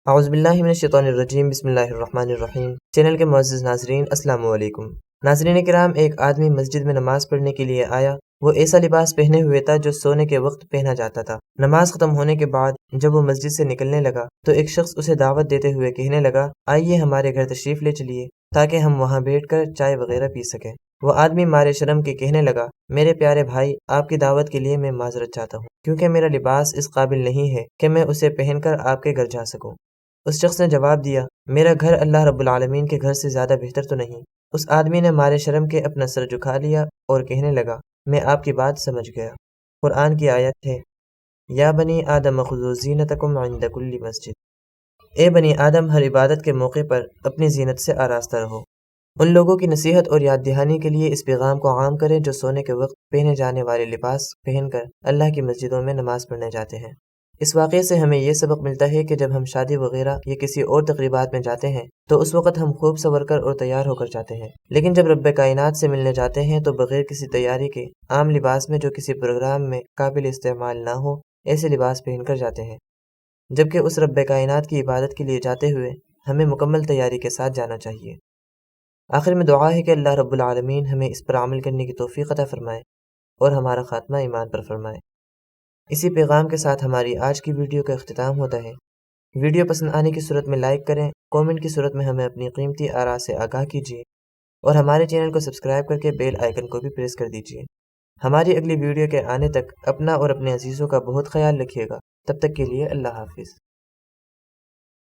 اعوذ باللہ من الشیطان الرجیم، بسم اللہ الرحمن الرحیم۔ چینل کے معزز ناظرین، السلام علیکم۔ ناظرین کرام، ایک آدمی مسجد میں نماز پڑھنے کے لیے آیا۔ وہ ایسا لباس پہنے ہوئے تھا جو سونے کے وقت پہنا جاتا تھا۔ نماز ختم ہونے کے بعد جب وہ مسجد سے نکلنے لگا تو ایک شخص اسے دعوت دیتے ہوئے کہنے لگا، آئیے ہمارے گھر تشریف لے چلیے تاکہ ہم وہاں بیٹھ کر چائے وغیرہ پی سکیں۔ وہ آدمی مارے شرم کے کہنے لگا، میرے پیارے بھائی، آپ کی دعوت کے لیے میں معذرت چاہتا ہوں کیونکہ میرا لباس اس قابل نہیں ہے کہ میں اسے پہن کر آپ کے گھر جا سکوں۔ اس شخص نے جواب دیا، میرا گھر اللہ رب العالمین کے گھر سے زیادہ بہتر تو نہیں۔ اس آدمی نے مارے شرم کے اپنا سر جھکا لیا اور کہنے لگا، میں آپ کی بات سمجھ گیا۔ قرآن کی آیت ہے، یا بنی آدم خذوا زینتکم عند کل مسجد۔ اے بنی آدم، ہر عبادت کے موقع پر اپنی زینت سے آراستہ رہو۔ ان لوگوں کی نصیحت اور یاد دہانی کے لیے اس پیغام کو عام کریں جو سونے کے وقت پہنے جانے والے لباس پہن کر اللہ کی مسجدوں میں نماز پڑھنے جاتے ہیں۔ اس واقعے سے ہمیں یہ سبق ملتا ہے کہ جب ہم شادی وغیرہ یا کسی اور تقریبات میں جاتے ہیں تو اس وقت ہم خوب سنور کر اور تیار ہو کر جاتے ہیں، لیکن جب رب کائنات سے ملنے جاتے ہیں تو بغیر کسی تیاری کے عام لباس میں جو کسی پروگرام میں قابل استعمال نہ ہو ایسے لباس پہن کر جاتے ہیں، جبکہ اس رب کائنات کی عبادت کے لیے جاتے ہوئے ہمیں مکمل تیاری کے ساتھ جانا چاہیے۔ آخر میں دعا ہے کہ اللہ رب العالمین ہمیں اس پر عمل کرنے کی توفیق عطا فرمائے اور ہمارا خاتمہ ایمان پر فرمائے۔ اسی پیغام کے ساتھ ہماری آج کی ویڈیو کا اختتام ہوتا ہے۔ ویڈیو پسند آنے کی صورت میں لائک کریں، کومنٹ کی صورت میں ہمیں اپنی قیمتی آراء سے آگاہ کیجیے اور ہمارے چینل کو سبسکرائب کر کے بیل آئیکن کو بھی پریس کر دیجیے۔ ہماری اگلی ویڈیو کے آنے تک اپنا اور اپنے عزیزوں کا بہت خیال رکھیے گا۔ تب تک کے لیے اللہ حافظ۔